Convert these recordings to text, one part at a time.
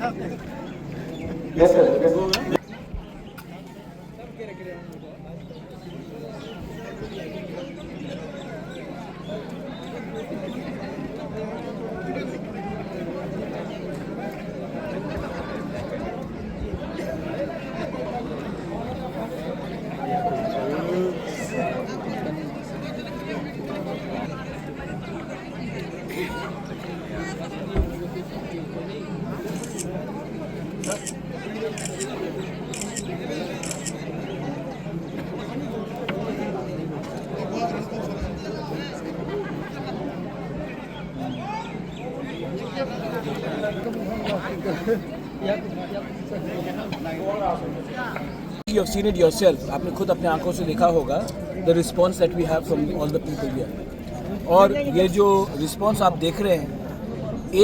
Yes, sir. You have seen it yourself. आपने खुद अपने आंखों से देखा होगा the response that we have from all the people here. और ये जो response आप देख रहे हैं,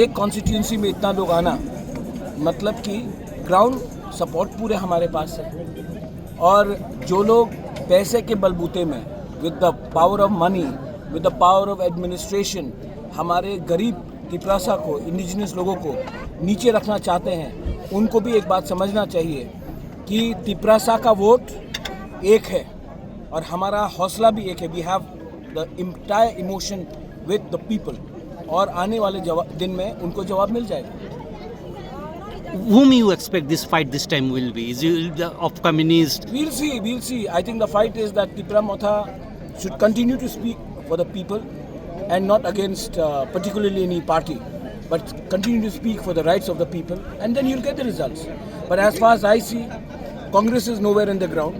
एक constituency में इतना लोग आना, मतलब कि ground support पूरे हमारे पास है. और जो लोग पैसे के बलबूते में, with the power of money, with the power of administration, हमारे गरीब तिपरासा को, इंडिजिनस लोगों को नीचे रखना चाहते हैं, उनको भी एक बात समझना चाहिए कि तिपरासा का वोट एक है और हमारा हौसला भी एक है. We have the entire emotion with the people और आने वाले दिन में उनको जवाब मिल जाएगा. Whom you expect this fight this time will be? Is it of communist? We'll see. I think the fight is that Tipra Motha should continue to speak for the people and not against particularly any party, but continue to speak for the rights of the people, and then you'll get the results. But as far as I see, Congress is nowhere in the ground,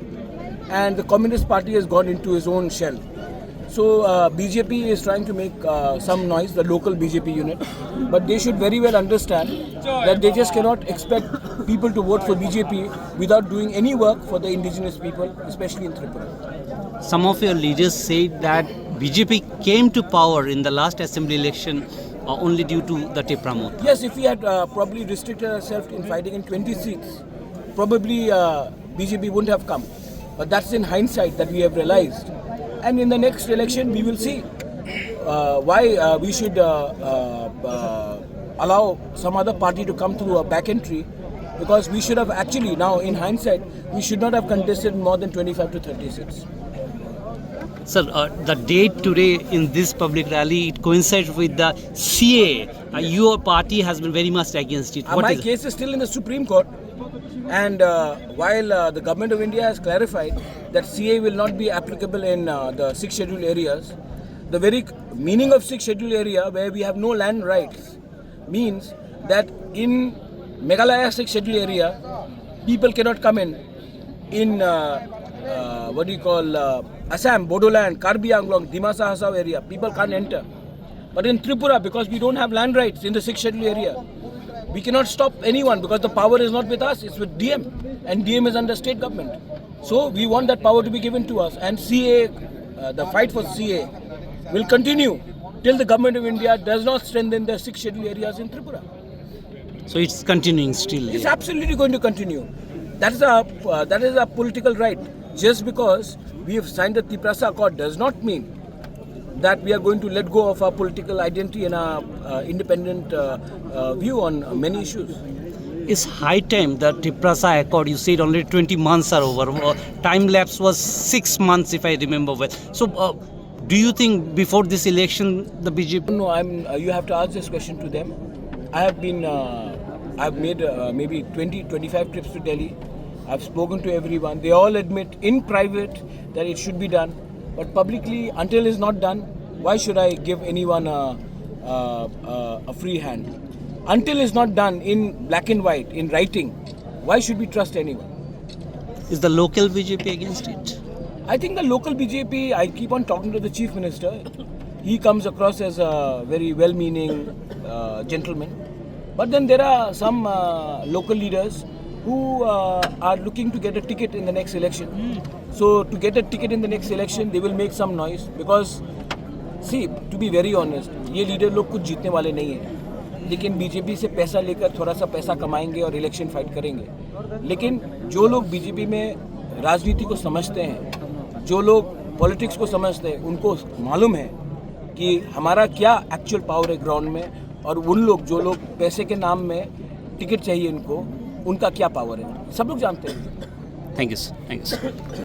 and the Communist Party has gone into his own shell. So BJP is trying to make some noise, the local BJP unit, but they should very well understand that they just cannot expect people to vote for BJP without doing any work for the indigenous people, especially in Tripura. Some of your leaders said that BJP came to power in the last assembly election only due to the Tipra Motha. Yes, if we had probably restricted ourselves in fighting in 20 seats, probably BJP wouldn't have come. But that's in hindsight that we have realized. And in the next election, we will see why we should allow some other party to come through a back entry, because we should have actually, now in hindsight, we should not have contested more than 25 to 30 seats. Sir, the date today in this public rally, it coincides with the CA. Your party has been very much against it. My case is still in the Supreme Court, and while the Government of India has clarified that CA will not be applicable in the 6 scheduled areas, the very meaning of 6 scheduled area, where we have no land rights, means that in Meghalaya 6 scheduled area, people cannot come in Assam, Bodoland, Karbi Anglong, Dimasa Hasao area, people can't enter. But in Tripura, because we don't have land rights in the 6th scheduled area, we cannot stop anyone because the power is not with us, it's with DM, and DM is under state government. So we want that power to be given to us, and CA, the fight for CA will continue till the Government of India does not strengthen the 6 scheduled areas in Tripura. So it's continuing still. It's absolutely going to continue. That is a political right. Just because we have signed the Tiprasa Accord does not mean that we are going to let go of our political identity and our independent view on many issues. It's high time the Tiprasa Accord, you said already 20 months are over. Time lapse was 6 months if I remember well. So do you think before this election the BJP... No, you have to ask this question to them. I have been, I've made maybe 20-25 trips to Delhi. I've spoken to everyone. They all admit in private that it should be done. But publicly, until it's not done, why should I give anyone a free hand? Until it's not done in black and white, in writing, why should we trust anyone? Is the local BJP against it? I think the local BJP, I keep on talking to the Chief Minister. He comes across as a very well-meaning gentleman. But then there are some local leaders who are looking to get a ticket in the next election. So to get a ticket in the next election, they will make some noise because, see, to be very honest, ये leader लोग कुछ जीतने वाले नहीं हैं, लेकिन BJP से पैसा लेकर थोड़ा सा पैसा कमाएंगे और इलेक्शन फाइट करेंगे. लेकिन जो लोग बीजेपी में राजनीति को समझते हैं, जो लोग पॉलिटिक्स को समझते हैं, उनको मालूम है कि हमारा क्या एक्चुअल पावर है ग्राउंड में, और उन लोग जो लोग पैसे के नाम में टिकट चाहिए इनको, उनका क्या पावर है, सब लोग जानते हैं। Thank you sir, thank you sir.